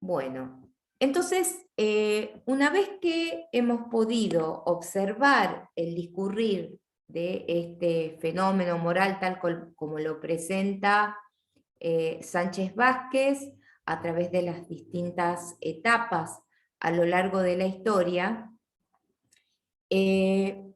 Bueno, entonces, una vez que hemos podido observar el discurrir de este fenómeno moral tal como lo presenta Sánchez Vázquez a través de las distintas etapas a lo largo de la historia,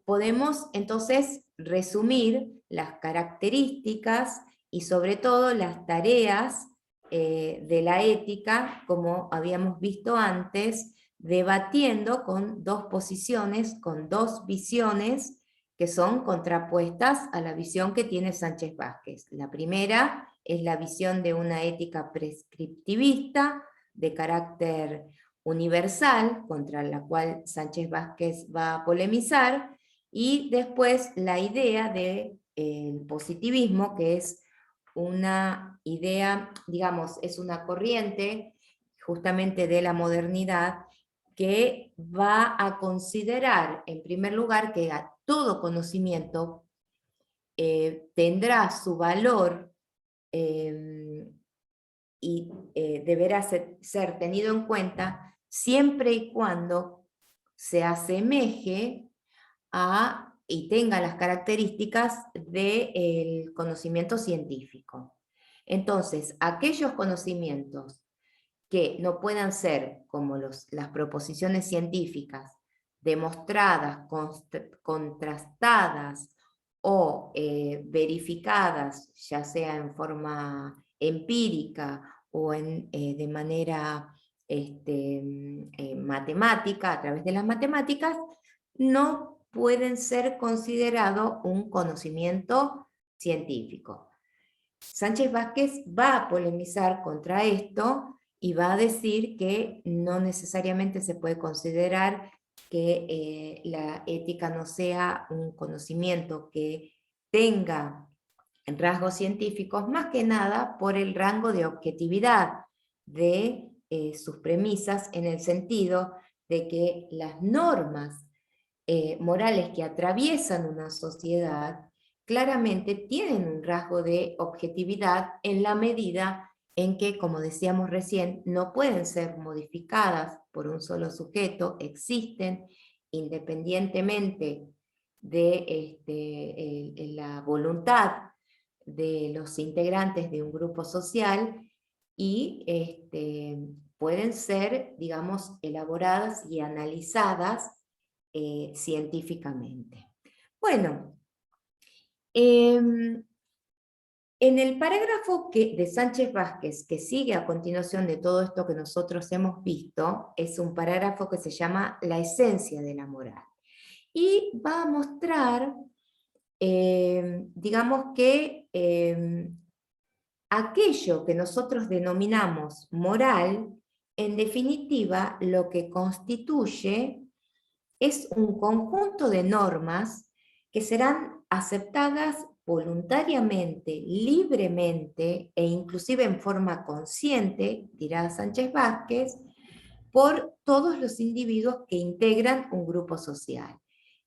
podemos entonces resumir las características y sobre todo las tareas de la ética, como habíamos visto antes, debatiendo con dos posiciones, con dos visiones que son contrapuestas a la visión que tiene Sánchez Vázquez. La primera es la visión de una ética prescriptivista de carácter universal, contra la cual Sánchez Vázquez va a polemizar, y después la idea del positivismo, que es una idea, digamos, es una corriente justamente de la modernidad que va a considerar, en primer lugar, que a todo conocimiento tendrá su valor y deberá ser tenido en cuenta siempre y cuando se asemeje a y tenga las características del conocimiento científico. Entonces, aquellos conocimientos que no puedan ser como las proposiciones científicas, demostradas, contrastadas o verificadas, ya sea en forma empírica o de manera matemática, a través de las matemáticas, no pueden ser considerados un conocimiento científico. Sánchez Vázquez va a polemizar contra esto y va a decir que no necesariamente se puede considerar que la ética no sea un conocimiento que tenga rasgos científicos, más que nada por el rango de objetividad de sus premisas, en el sentido de que las normas morales que atraviesan una sociedad claramente tienen un rasgo de objetividad en la medida en que, como decíamos recién, no pueden ser modificadas por un solo sujeto, existen independientemente de la voluntad de los integrantes de un grupo social y pueden ser, digamos, elaboradas y analizadas científicamente. Bueno, en el parágrafo de Sánchez Vázquez, que sigue a continuación de todo esto que nosotros hemos visto, es un parágrafo que se llama La esencia de la moral. Y va a mostrar, digamos que aquello que nosotros denominamos moral, en definitiva, lo que constituye es un conjunto de normas que serán aceptadas voluntariamente, libremente e inclusive en forma consciente, dirá Sánchez Vázquez, por todos los individuos que integran un grupo social.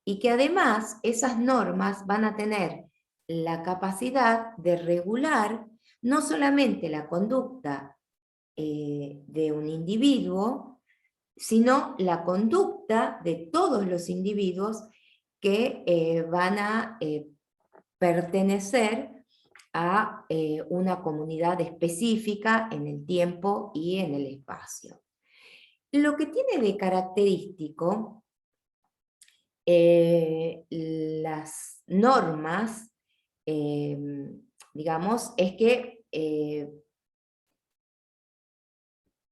Y que además esas normas van a tener la capacidad de regular no solamente la conducta de un individuo, sino la conducta de todos los individuos que van a pertenecer a una comunidad específica en el tiempo y en el espacio. Lo que tiene de característico las normas, digamos, es que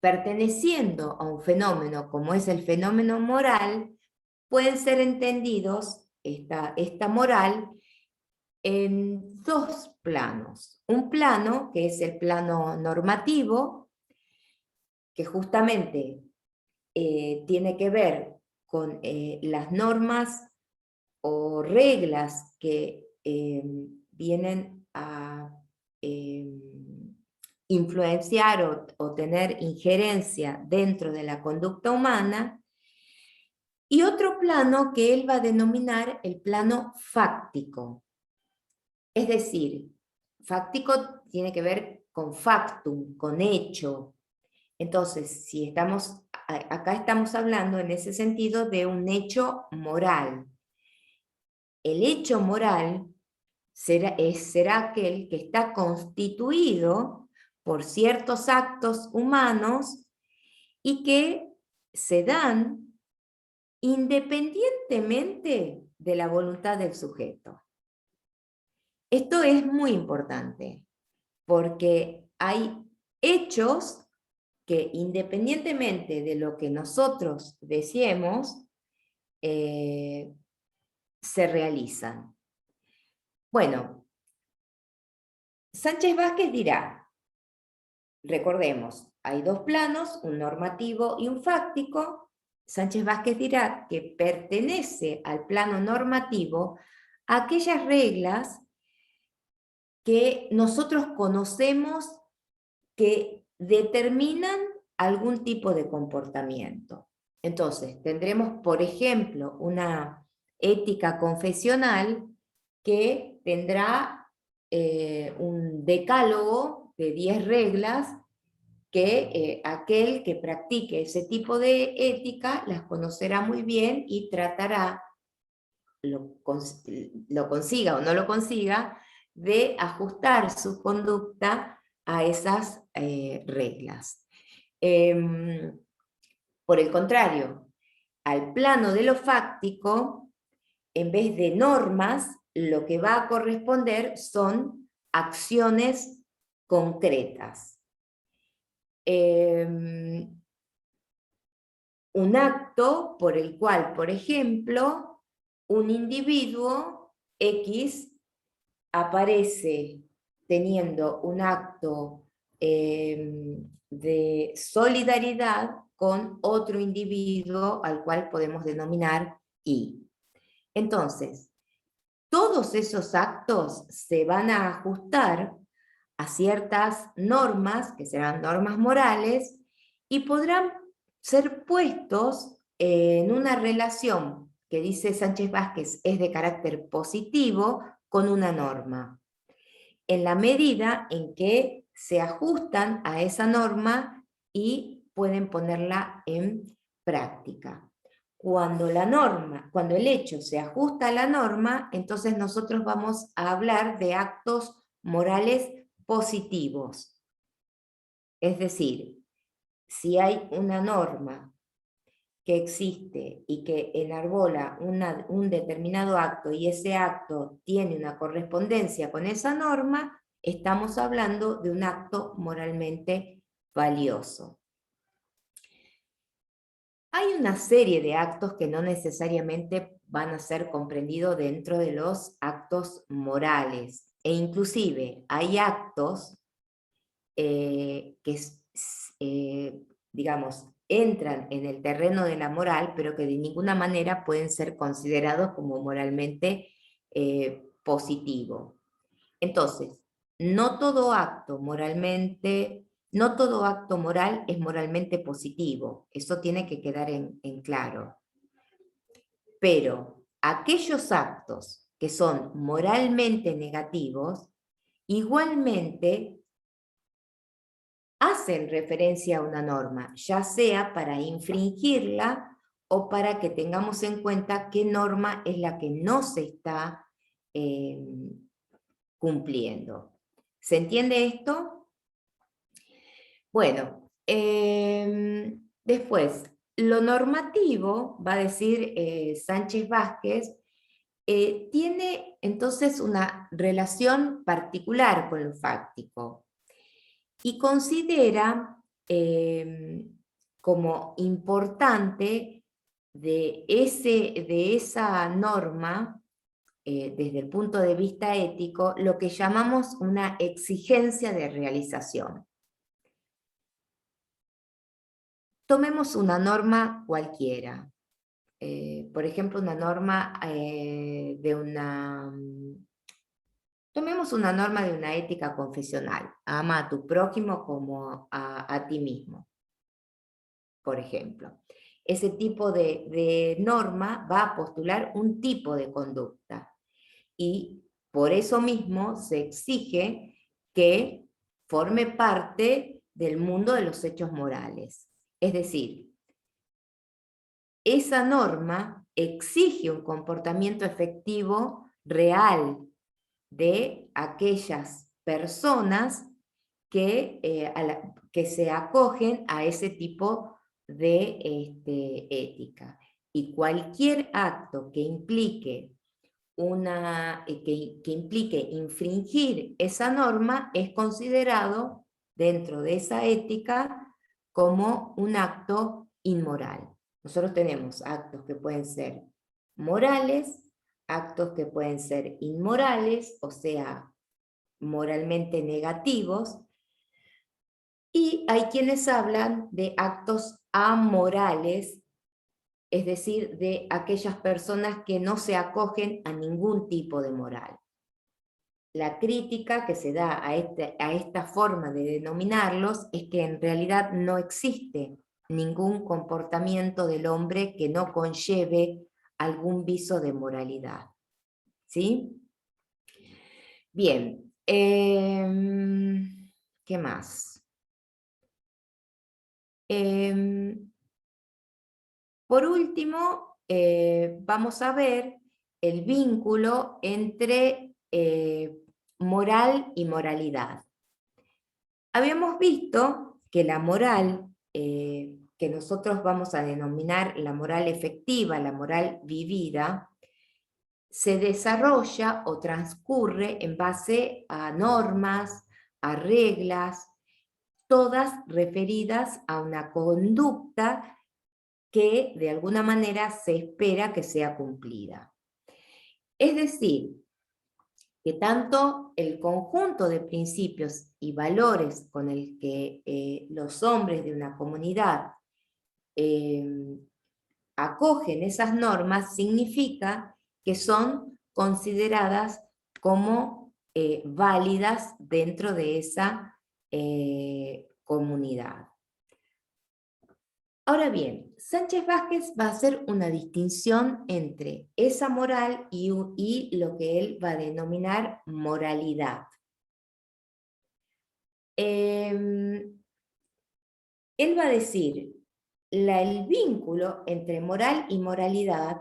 perteneciendo a un fenómeno como es el fenómeno moral, pueden ser entendidos esta moral en dos planos. Un plano que es el plano normativo, que justamente tiene que ver con las normas o reglas que vienen a influenciar o tener injerencia dentro de la conducta humana, y otro plano que él va a denominar el plano fáctico. Es decir, fáctico tiene que ver con factum, con hecho, Entonces, si acá estamos hablando en ese sentido de un hecho moral. El hecho moral será aquel que está constituido por ciertos actos humanos y que se dan independientemente de la voluntad del sujeto. Esto es muy importante, porque hay hechos que independientemente de lo que nosotros deseemos, se realizan. Bueno, Sánchez Vázquez dirá, recordemos, hay dos planos, un normativo y un fáctico. Sánchez Vázquez dirá que pertenece al plano normativo aquellas reglas que nosotros conocemos que determinan algún tipo de comportamiento. Entonces, tendremos, por ejemplo, una ética confesional que tendrá un decálogo de 10 reglas que aquel que practique ese tipo de ética las conocerá muy bien y tratará, lo consiga o no lo consiga, de ajustar su conducta a esas reglas. Por el contrario, al plano de lo fáctico, en vez de normas, lo que va a corresponder son acciones concretas. Un acto por el cual, por ejemplo, un individuo X aparece teniendo un acto de solidaridad con otro individuo al cual podemos denominar Y. Entonces, todos esos actos se van a ajustar a ciertas normas, que serán normas morales, y podrán ser puestos en una relación que dice Sánchez Vázquez es de carácter positivo con una norma, en la medida en que se ajustan a esa norma y pueden ponerla en práctica. Cuando el hecho se ajusta a la norma, entonces nosotros vamos a hablar de actos morales positivos. Es decir, si hay una norma que existe y que enarbola un determinado acto y ese acto tiene una correspondencia con esa norma, estamos hablando de un acto moralmente valioso. Hay una serie de actos que no necesariamente van a ser comprendidos dentro de los actos morales, e inclusive hay actos que, digamos, entran en el terreno de la moral, pero que de ninguna manera pueden ser considerados como moralmente positivo. Entonces, no todo acto moral es moralmente positivo, eso tiene que quedar en claro. Pero aquellos actos que son moralmente negativos, igualmente hacen referencia a una norma, ya sea para infringirla o para que tengamos en cuenta qué norma es la que no se está cumpliendo. ¿Se entiende esto? Bueno, después, lo normativo, va a decir Sánchez Vázquez, tiene entonces una relación particular con lo fáctico y considera como importante de esa norma, desde el punto de vista ético, lo que llamamos una exigencia de realización. Tomemos una norma cualquiera, por ejemplo, una norma tomemos una norma de una ética confesional, ama a tu prójimo como a ti mismo, por ejemplo. Ese tipo de norma va a postular un tipo de conducta y por eso mismo se exige que forme parte del mundo de los hechos morales. Es decir, esa norma exige un comportamiento efectivo real de aquellas personas que se acogen a ese tipo de ética. Y cualquier acto que implique que implique infringir esa norma es considerado dentro de esa ética como un acto inmoral. Nosotros tenemos actos que pueden ser morales, actos que pueden ser inmorales, o sea, moralmente negativos, y hay quienes hablan de actos amorales, es decir, de aquellas personas que no se acogen a ningún tipo de moral. La crítica que se da a esta forma de denominarlos es que en realidad no existe ningún comportamiento del hombre que no conlleve algún viso de moralidad. ¿Sí? Bien, ¿qué más? Por último, vamos a ver el vínculo entre moral y moralidad. Habíamos visto que la moral, que nosotros vamos a denominar la moral efectiva, la moral vivida, se desarrolla o transcurre en base a normas, a reglas, todas referidas a una conducta que de alguna manera se espera que sea cumplida. Es decir, que tanto el conjunto de principios y valores con el que los hombres de una comunidad acogen esas normas significa que son consideradas como válidas dentro de esa comunidad. Ahora bien, Sánchez Vázquez va a hacer una distinción entre esa moral y lo que él va a denominar moralidad. Él va a decir, el vínculo entre moral y moralidad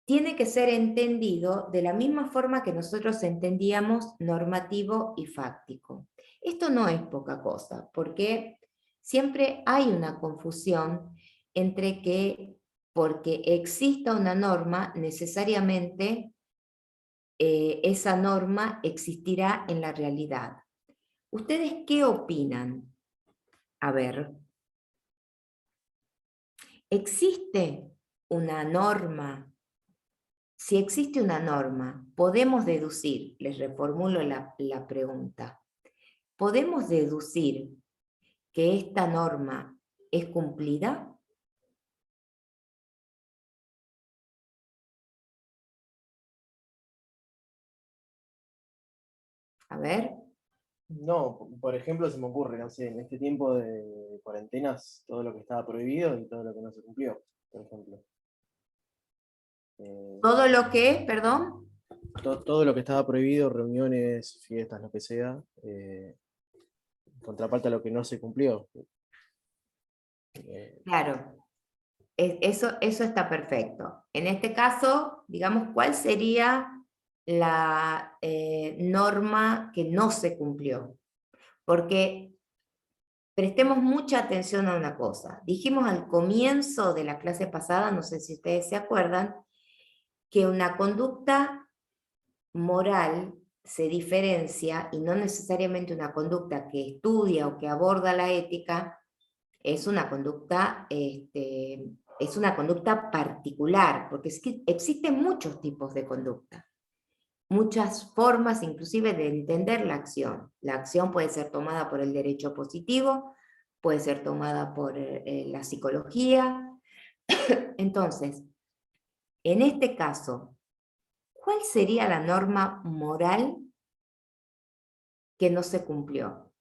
tiene que ser entendido de la misma forma que nosotros entendíamos normativo y fáctico. Esto no es poca cosa, porque siempre hay una confusión entre que porque exista una norma, necesariamente esa norma existirá en la realidad. ¿Ustedes qué opinan? A ver, ¿existe una norma? Si existe una norma, podemos deducir, les reformulo la pregunta, ¿podemos deducir que esta norma es cumplida? A ver. No, por ejemplo, se me ocurre, no sé, en este tiempo de cuarentenas, todo lo que estaba prohibido y todo lo que no se cumplió, por ejemplo. Todo lo que, perdón. Todo lo que estaba prohibido, reuniones, fiestas, lo que sea, contraparte a lo que no se cumplió. Claro, eso está perfecto. En este caso, digamos, ¿cuál sería la norma que no se cumplió? Porque prestemos mucha atención a una cosa. Dijimos al comienzo de la clase pasada, no sé si ustedes se acuerdan, que una conducta moral se diferencia, y no necesariamente una conducta que estudia o que aborda la ética, es una conducta, es una conducta particular, porque es que existen muchos tipos de conducta, muchas formas inclusive de entender la acción. La acción puede ser tomada por el derecho positivo, puede ser tomada por la psicología. Entonces, en este caso, ¿cuál sería la norma moral que no se cumplió?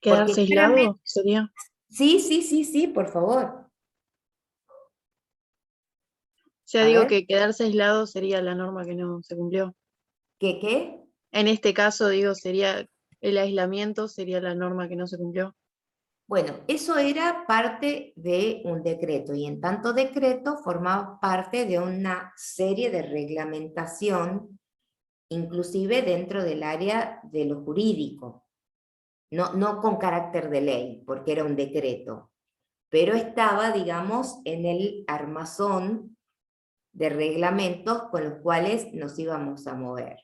¿Quedarse Porque claramente, aislado sería? sí, por favor. O sea, A digo ver. que quedarse aislado sería la norma que no se cumplió. ¿Qué? En este caso, digo, sería el aislamiento, sería la norma que no se cumplió. Bueno, eso era parte de un decreto y en tanto decreto formaba parte de una serie de reglamentación, inclusive dentro del área de lo jurídico, no con carácter de ley, porque era un decreto, pero estaba, digamos, en el armazón de reglamentos con los cuales nos íbamos a mover.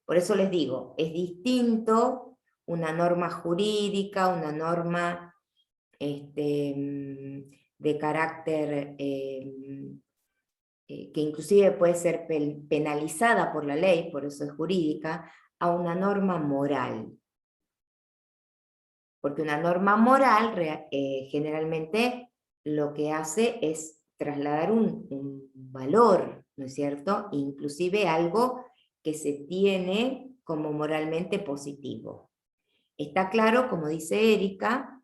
Por eso les digo, es distinto una norma jurídica, una norma de carácter que inclusive puede ser penalizada por la ley, por eso es jurídica, a una norma moral. Porque una norma moral generalmente lo que hace es trasladar un valor, ¿no es cierto? Inclusive algo que se tiene como moralmente positivo. Está claro, como dice Erika,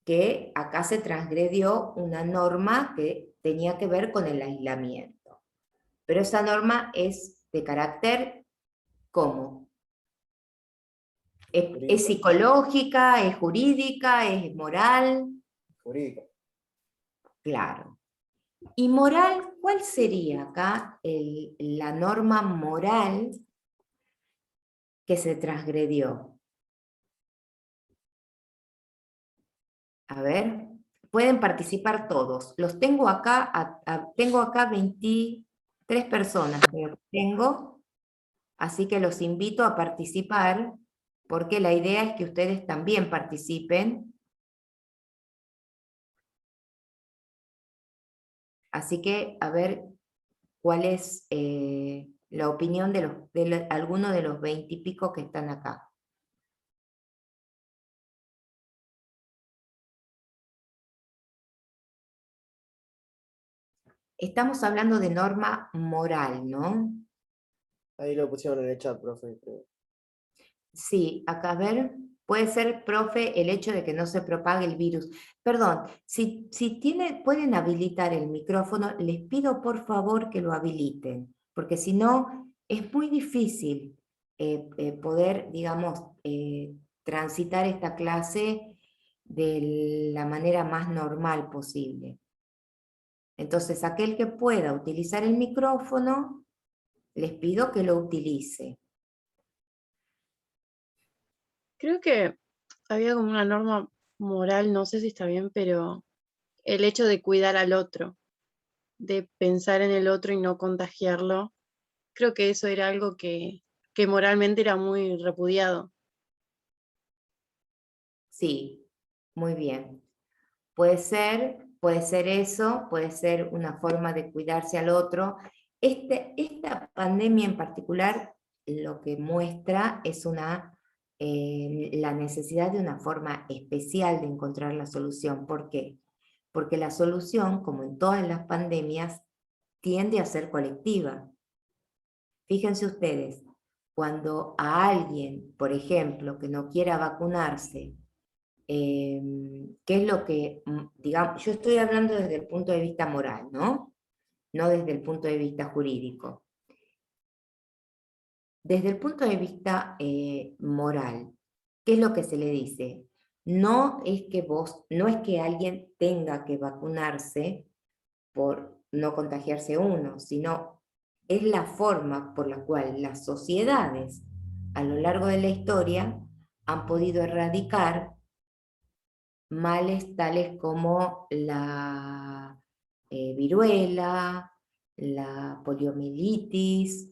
que acá se transgredió una norma que tenía que ver con el aislamiento. Pero esa norma es de carácter, ¿cómo? ¿Es psicológica, es jurídica, es moral? Jurídica. Claro. ¿Y moral? ¿Cuál sería acá la norma moral que se transgredió? A ver, pueden participar todos. Los tengo acá, tengo acá 23 personas, creo que tengo, así que los invito a participar, porque la idea es que ustedes también participen. Así que, a ver, cuál es la opinión de alguno de los 20 y pico que están acá. Estamos hablando de norma moral, ¿no? Ahí lo pusieron en el chat, profe. Sí, acá a ver, puede ser, profe, el hecho de que no se propague el virus. Perdón, si pueden habilitar el micrófono, les pido por favor que lo habiliten, porque si no, es muy difícil poder, digamos, transitar esta clase de la manera más normal posible. Entonces, aquel que pueda utilizar el micrófono, les pido que lo utilice. Creo que había como una norma moral, no sé si está bien, pero el hecho de cuidar al otro, de pensar en el otro y no contagiarlo, creo que eso era algo que moralmente era muy repudiado. Sí, muy bien. Puede ser eso, puede ser una forma de cuidarse al otro. Esta pandemia en particular lo que muestra es la necesidad de una forma especial de encontrar la solución. ¿Por qué? Porque la solución, como en todas las pandemias, tiende a ser colectiva. Fíjense ustedes, cuando a alguien, por ejemplo, que no quiera vacunarse, qué es lo que, digamos, yo estoy hablando desde el punto de vista moral, ¿no? No desde el punto de vista jurídico. Desde el punto de vista moral, ¿qué es lo que se le dice? No es que alguien tenga que vacunarse por no contagiarse uno, sino es la forma por la cual las sociedades a lo largo de la historia han podido erradicar males tales como la viruela, la poliomielitis,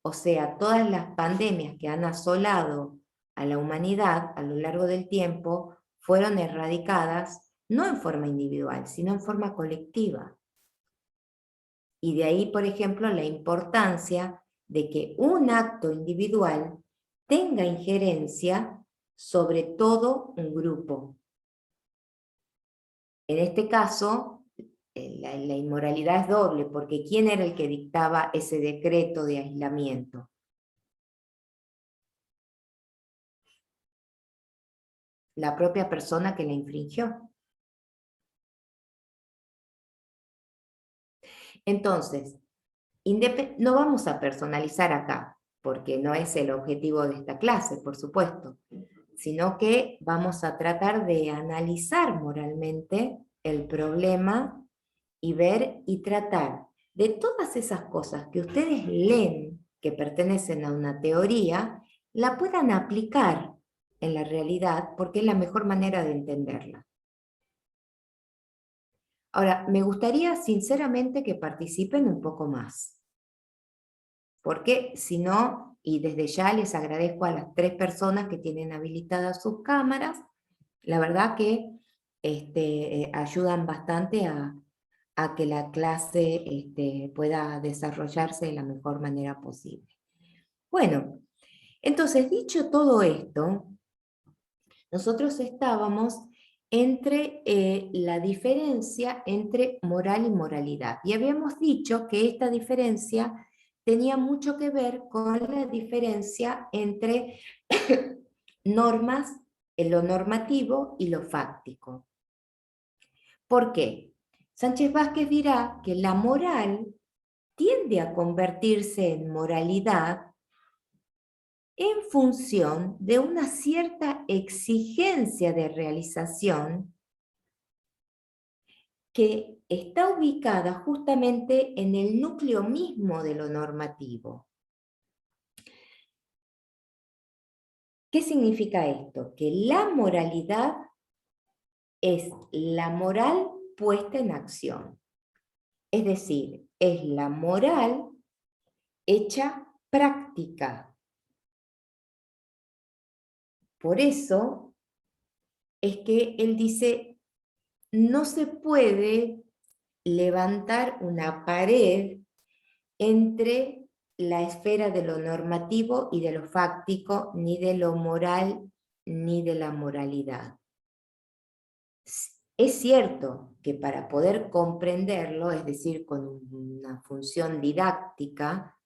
o sea, todas las pandemias que han asolado a la humanidad a lo largo del tiempo fueron erradicadas no en forma individual, sino en forma colectiva. Y de ahí, por ejemplo, la importancia de que un acto individual tenga injerencia sobre todo un grupo. En este caso, la inmoralidad es doble, porque ¿quién era el que dictaba ese decreto de aislamiento? La propia persona que la infringió. Entonces, no vamos a personalizar acá, porque no es el objetivo de esta clase, por supuesto, sino que vamos a tratar de analizar moralmente el problema y ver y tratar de todas esas cosas que ustedes leen que pertenecen a una teoría, la puedan aplicar en la realidad porque es la mejor manera de entenderla. Ahora, me gustaría sinceramente que participen un poco más, porque si no, y desde ya les agradezco a las 3 personas que tienen habilitadas sus cámaras, la verdad que ayudan bastante a que la clase pueda desarrollarse de la mejor manera posible. Bueno, entonces dicho todo esto, nosotros estábamos entre la diferencia entre moral y moralidad. Y habíamos dicho que esta diferencia tenía mucho que ver con la diferencia entre normas, lo normativo y lo fáctico. ¿Por qué? Sánchez Vázquez dirá que la moral tiende a convertirse en moralidad en función de una cierta exigencia de realización que está ubicada justamente en el núcleo mismo de lo normativo. ¿Qué significa esto? Que la moralidad es la moral puesta en acción. Es decir, es la moral hecha práctica. Por eso es que él dice, no se puede levantar una pared entre la esfera de lo normativo y de lo fáctico, ni de lo moral, ni de la moralidad. Es cierto que para poder comprenderlo, es decir, con una función didáctica,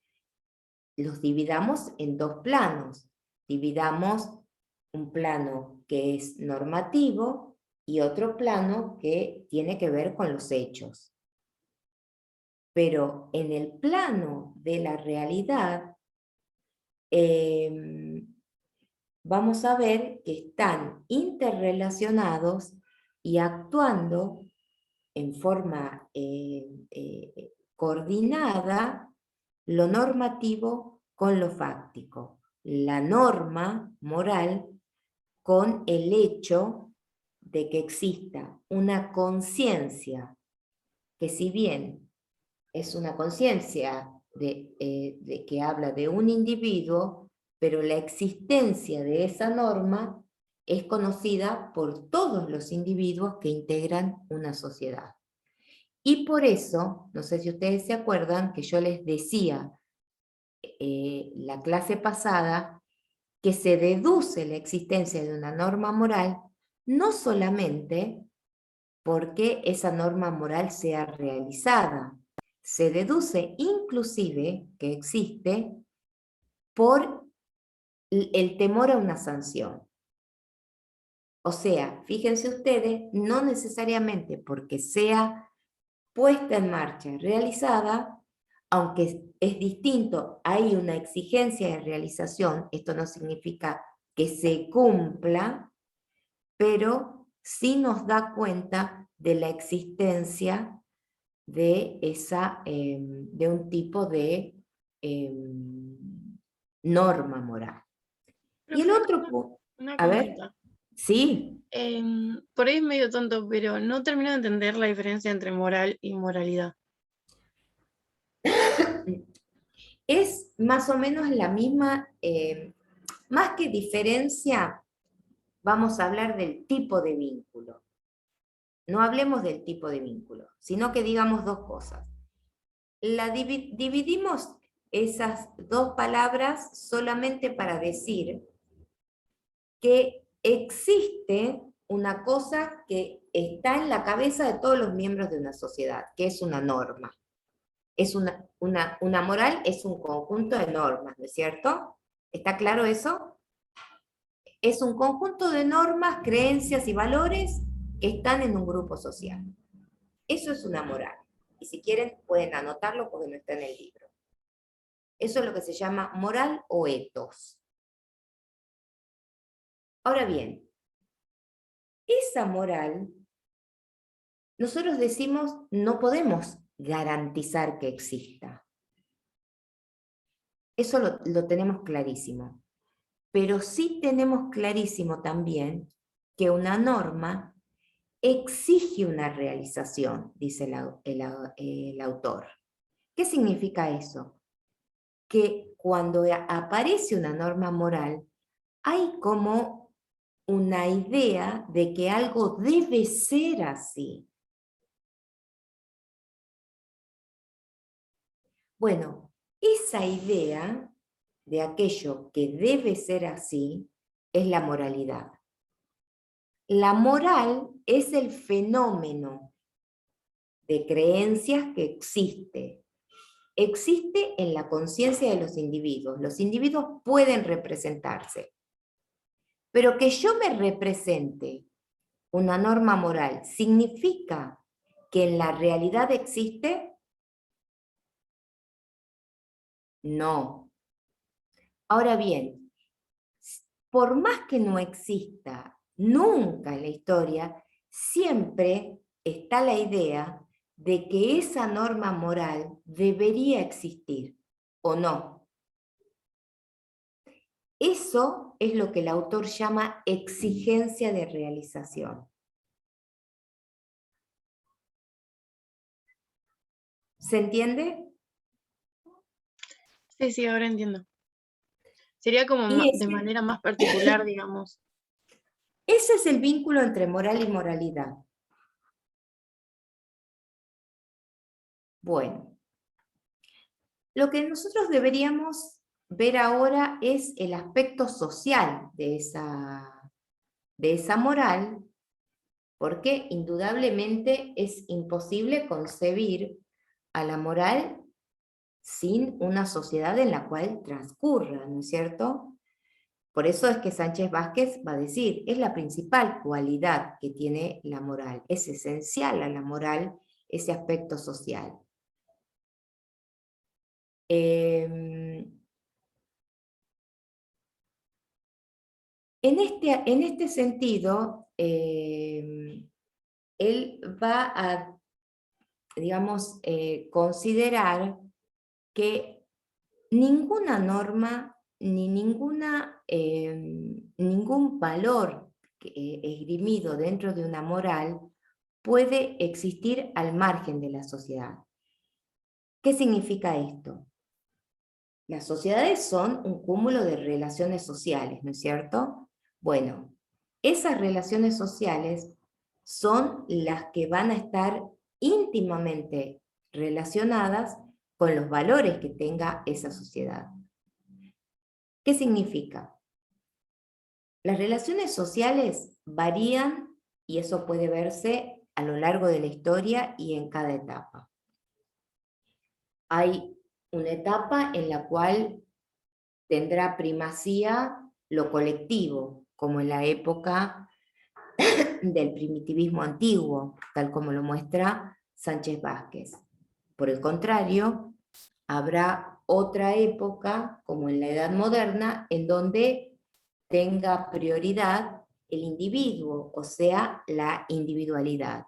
los dividamos en 2 planos. Dividamos un plano que es normativo y otro plano que tiene que ver con los hechos. Pero en el plano de la realidad, vamos a ver que están interrelacionados y actuando en forma coordinada lo normativo con lo fáctico, la norma moral con el hecho de que exista una conciencia que, si bien es una conciencia de que habla de un individuo, pero la existencia de esa norma es conocida por todos los individuos que integran una sociedad. Y por eso, no sé si ustedes se acuerdan que yo les decía la clase pasada que se deduce la existencia de una norma moral no solamente porque esa norma moral sea realizada, se deduce inclusive que existe por el temor a una sanción. O sea, fíjense ustedes, no necesariamente porque sea puesta en marcha, realizada, aunque es distinto, hay una exigencia de realización, esto no significa que se cumpla, pero sí nos da cuenta de la existencia de, de un tipo de norma moral. Y el otro punto, Una a ver, consulta. sí, Por ahí es medio tonto, pero no termino de entender la diferencia entre moral y moralidad. es más o menos la misma, más que diferencia, vamos a hablar del tipo de vínculo. No hablemos del tipo de vínculo, sino que digamos 2 cosas. Dividimos esas 2 palabras solamente para decir que existe una cosa que está en la cabeza de todos los miembros de una sociedad, que es una norma. Es una moral es un conjunto de normas, ¿no es cierto? ¿Está claro eso? Es un conjunto de normas, creencias y valores que están en un grupo social. Eso es una moral. Y si quieren pueden anotarlo porque no está en el libro. Eso es lo que se llama moral o ethos. Ahora bien, esa moral, nosotros decimos, no podemos garantizar que exista. Eso lo tenemos clarísimo. Pero sí tenemos clarísimo también que una norma exige una realización, dice el autor. ¿Qué significa eso? Que cuando aparece una norma moral, hay como una idea de que algo debe ser así. Bueno, esa idea de aquello que debe ser así es la moralidad. La moral es el fenómeno de creencias que existe. Existe en la conciencia de los individuos. Los individuos pueden representarse. Pero que yo me represente una norma moral, ¿significa que en la realidad existe? No. Ahora bien, por más que no exista nunca en la historia, siempre está la idea de que esa norma moral debería existir, ¿o no? Eso es lo que el autor llama exigencia de realización. ¿Se entiende? Sí, sí, ahora entiendo. Sería como Y de manera más particular, digamos. ese es el vínculo entre moral y moralidad. Bueno, lo que nosotros deberíamos ver ahora es el aspecto social de esa moral, porque indudablemente es imposible concebir a la moral sin una sociedad en la cual transcurra, ¿no es cierto? Por eso es que Sánchez Vázquez va a decir, es la principal cualidad que tiene la moral, es esencial a la moral ese aspecto social. En este sentido, él va a, digamos, considerar que ninguna norma ni ningún valor esgrimido dentro de una moral puede existir al margen de la sociedad. ¿Qué significa esto? Las sociedades son un cúmulo de relaciones sociales, ¿no es cierto? Bueno, esas relaciones sociales son las que van a estar íntimamente relacionadas con los valores que tenga esa sociedad. ¿Qué significa? Las relaciones sociales varían y eso puede verse a lo largo de la historia y en cada etapa. Hay una etapa en la cual tendrá primacía lo colectivo, como en la época del primitivismo antiguo, tal como lo muestra Sánchez Vázquez. Por el contrario, habrá otra época, como en la Edad Moderna, en donde tenga prioridad el individuo, o sea, la individualidad.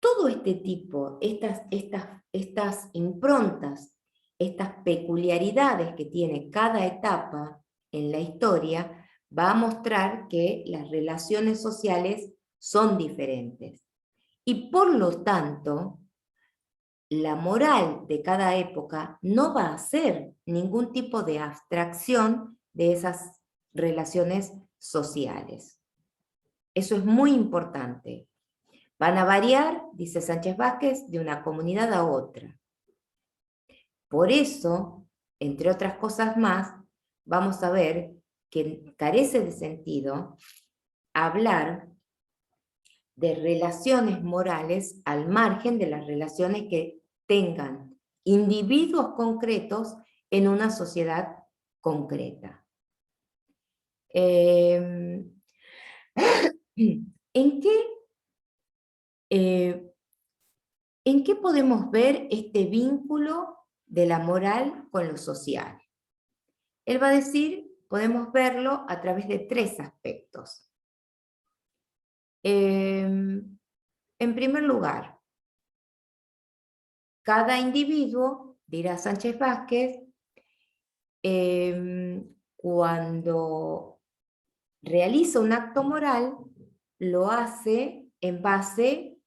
Todo este tipo, estas improntas, estas peculiaridades que tiene cada etapa en la historia, va a mostrar que las relaciones sociales son diferentes. Y por lo tanto, la moral de cada época no va a ser ningún tipo de abstracción de esas relaciones sociales. Eso es muy importante. Van a variar, dice Sánchez Vázquez, de una comunidad a otra. Por eso, entre otras cosas más, vamos a ver que carece de sentido hablar de relaciones morales al margen de las relaciones que tengan individuos concretos en una sociedad concreta. ¿En qué podemos ver este vínculo de la moral con lo social. Él va a decir, podemos verlo a través de 3 aspectos. En primer lugar, cada individuo, dirá Sánchez Vázquez, cuando realiza un acto moral, lo hace en base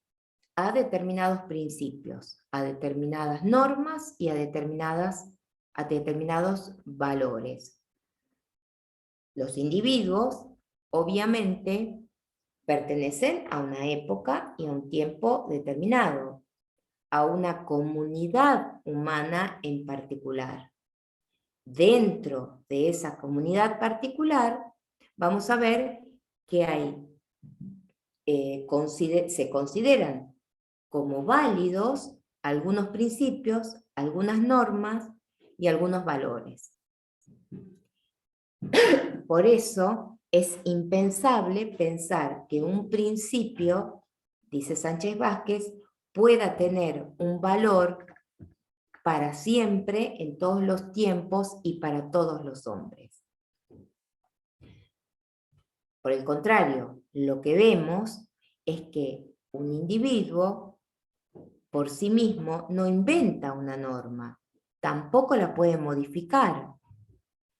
a determinados principios, a determinadas normas y a determinados valores. Los individuos, obviamente, pertenecen a una época y a un tiempo determinado, a una comunidad humana en particular. Dentro de esa comunidad particular, vamos a ver que se consideran como válidos algunos principios, algunas normas y algunos valores. Por eso es impensable pensar que un principio, dice Sánchez Vázquez, pueda tener un valor para siempre, en todos los tiempos y para todos los hombres. Por el contrario, lo que vemos es que un individuo por sí mismo no inventa una norma, tampoco la puede modificar,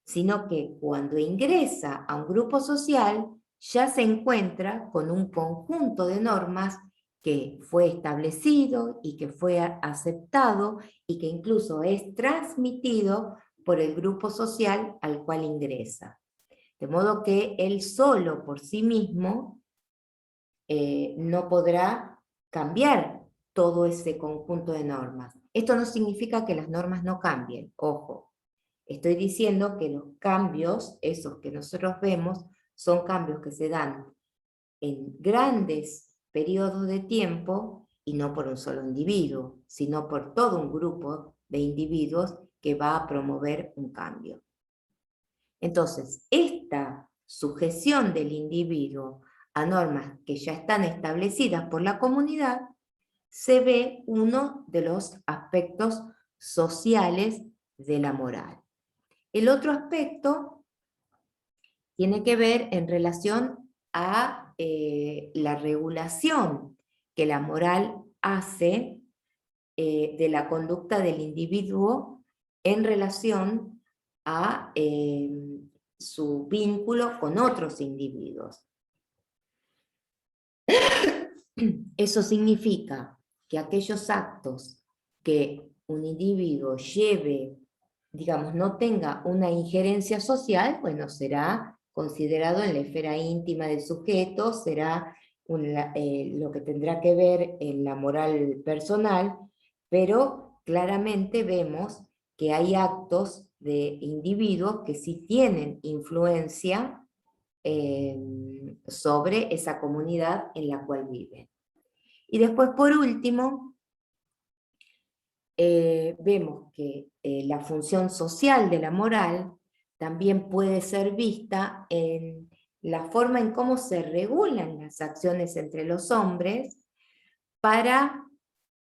sino que cuando ingresa a un grupo social ya se encuentra con un conjunto de normas que fue establecido y que fue aceptado y que incluso es transmitido por el grupo social al cual ingresa. De modo que él solo por sí mismo no podrá cambiar todo ese conjunto de normas. Esto no significa que las normas no cambien, ojo. Estoy diciendo que los cambios, esos que nosotros vemos, son cambios que se dan en grandes periodos de tiempo y no por un solo individuo, sino por todo un grupo de individuos que va a promover un cambio. Entonces, esta sujeción del individuo a normas que ya están establecidas por la comunidad se ve uno de los aspectos sociales de la moral. El otro aspecto tiene que ver en relación a la regulación que la moral hace de la conducta del individuo en relación a su vínculo con otros individuos. Eso significa que aquellos actos que un individuo lleve, digamos, no tenga una injerencia social, bueno, será considerado en la esfera íntima del sujeto, será lo que tendrá que ver en la moral personal, pero claramente vemos que hay actos de individuos que sí tienen influencia sobre esa comunidad en la cual viven. Y después, por último, vemos que la función social de la moral también puede ser vista en la forma en cómo se regulan las acciones entre los hombres para,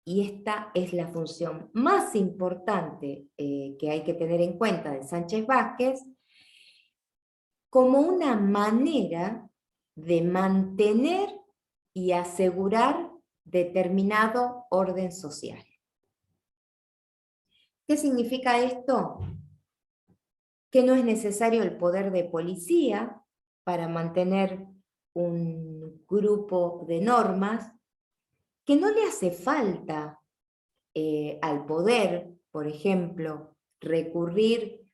y esta es la función más importante que hay que tener en cuenta de Sánchez Vázquez, como una manera de mantener y asegurar determinado orden social. ¿Qué significa esto? Que no es necesario el poder de policía para mantener un grupo de normas, que no le hace falta al poder, por ejemplo, recurrir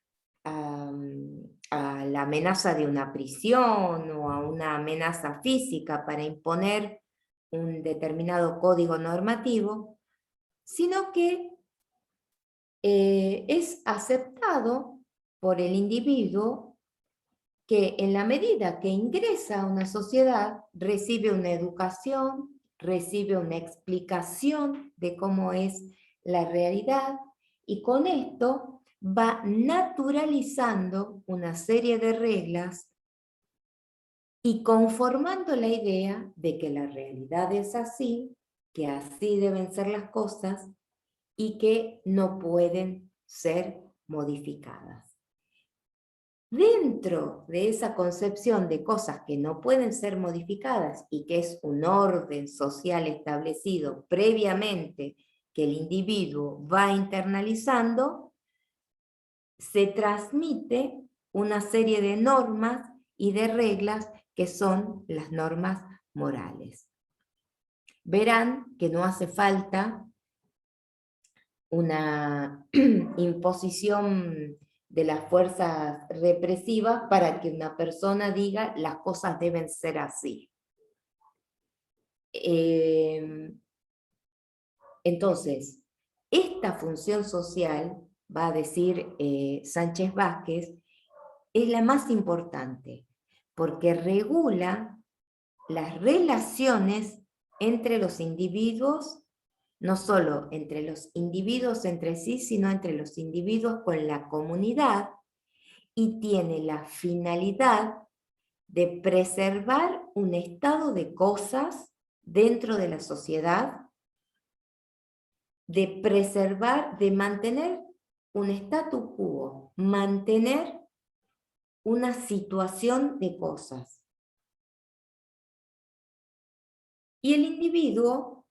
a la amenaza de una prisión o a una amenaza física para imponer un determinado código normativo, sino que es aceptado por el individuo que en la medida que ingresa a una sociedad recibe una educación, recibe una explicación de cómo es la realidad y con esto va naturalizando una serie de reglas y conformando la idea de que la realidad es así, que así deben ser las cosas y que no pueden ser modificadas. Dentro de esa concepción de cosas que no pueden ser modificadas y que es un orden social establecido previamente que el individuo va internalizando, se transmite una serie de normas y de reglas que son las normas morales. Verán que no hace falta una imposición de las fuerzas represivas para que una persona diga las cosas deben ser así. Entonces, esta función social, va a decir Sánchez Vázquez, es la más importante, porque regula las relaciones entre los individuos, no solo entre los individuos entre sí, sino entre los individuos con la comunidad, y tiene la finalidad de preservar un estado de cosas dentro de la sociedad, de preservar, de mantener un statu quo, mantener una situación de cosas. Y el individuo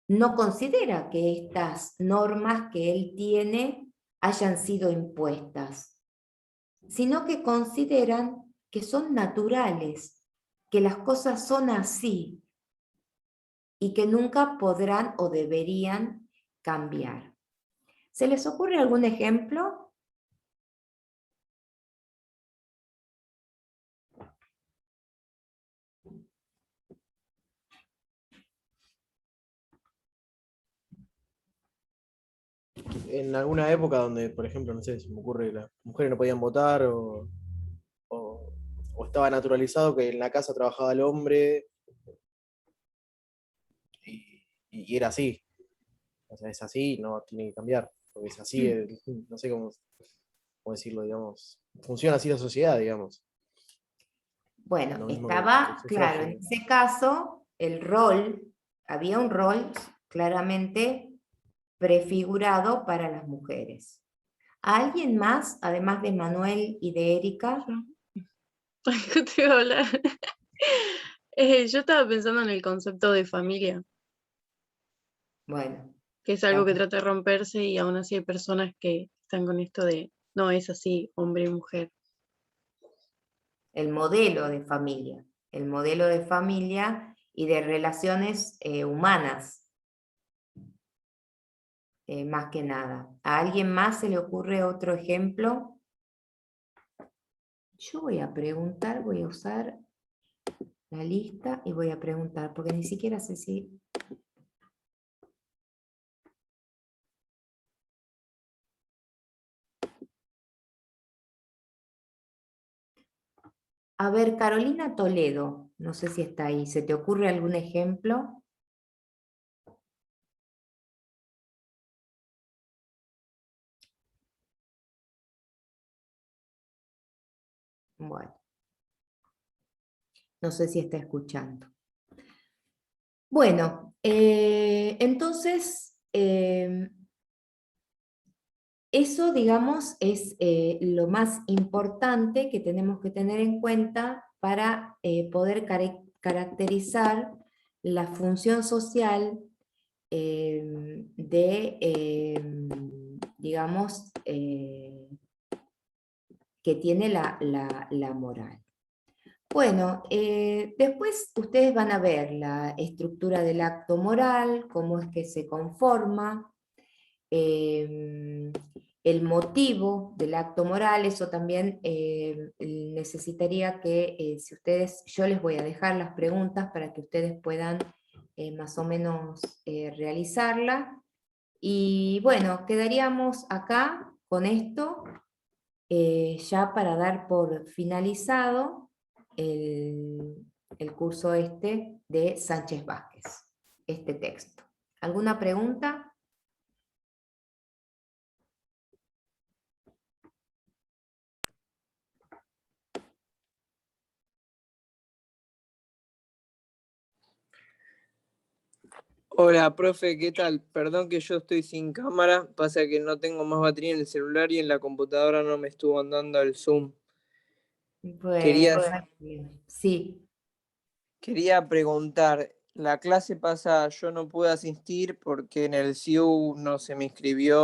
no considera que estas normas que él tiene hayan sido impuestas, sino que consideran que son naturales, que las cosas son así y que nunca podrán o deberían cambiar. ¿Se les ocurre algún ejemplo? En alguna época donde, por ejemplo, no sé, se me ocurre, las mujeres no podían votar o estaba naturalizado que en la casa trabajaba el hombre y era así. O sea, es así, no tiene que cambiar, porque es así, no sé cómo decirlo, digamos. Funciona así la sociedad, digamos. Bueno, Lo mismo que el estaba claro, en sufragio. ese caso, el rol, había un rol claramente prefigurado para las mujeres. ¿A alguien más, además de Manuel y de Erika? Yo te iba a hablar. Yo estaba pensando en el concepto de familia, Bueno, que es algo que trata de romperse y aún así hay personas que están con esto de, no, es así, hombre y mujer. el modelo de familia y de relaciones humanas, más que nada. ¿A alguien más se le ocurre otro ejemplo? Yo voy a preguntar, voy a usar la lista y voy a preguntar, porque ni siquiera sé si... A ver, Carolina Toledo, no sé si está ahí, ¿se te ocurre algún ejemplo? Bueno, no sé si está escuchando. Bueno, entonces, eso, digamos, es lo más importante que tenemos que tener en cuenta para poder caracterizar la función social digamos, que tiene la moral. Bueno, después ustedes van a ver la estructura del acto moral, cómo es que se conforma, el motivo del acto moral. Eso también necesitaría que, si ustedes, yo les voy a dejar las preguntas para que ustedes puedan más o menos realizarla. Y bueno, quedaríamos acá con esto, ya para dar por finalizado el curso este de Sánchez Vázquez, este texto. ¿Alguna pregunta? Hola, profe, ¿qué tal? Perdón que yo estoy sin cámara, pasa que no tengo más batería en el celular y en la computadora no me estuvo andando el Zoom. Quería, Bueno, sí. quería preguntar, la clase pasada yo no pude asistir porque en el CIU no se me inscribió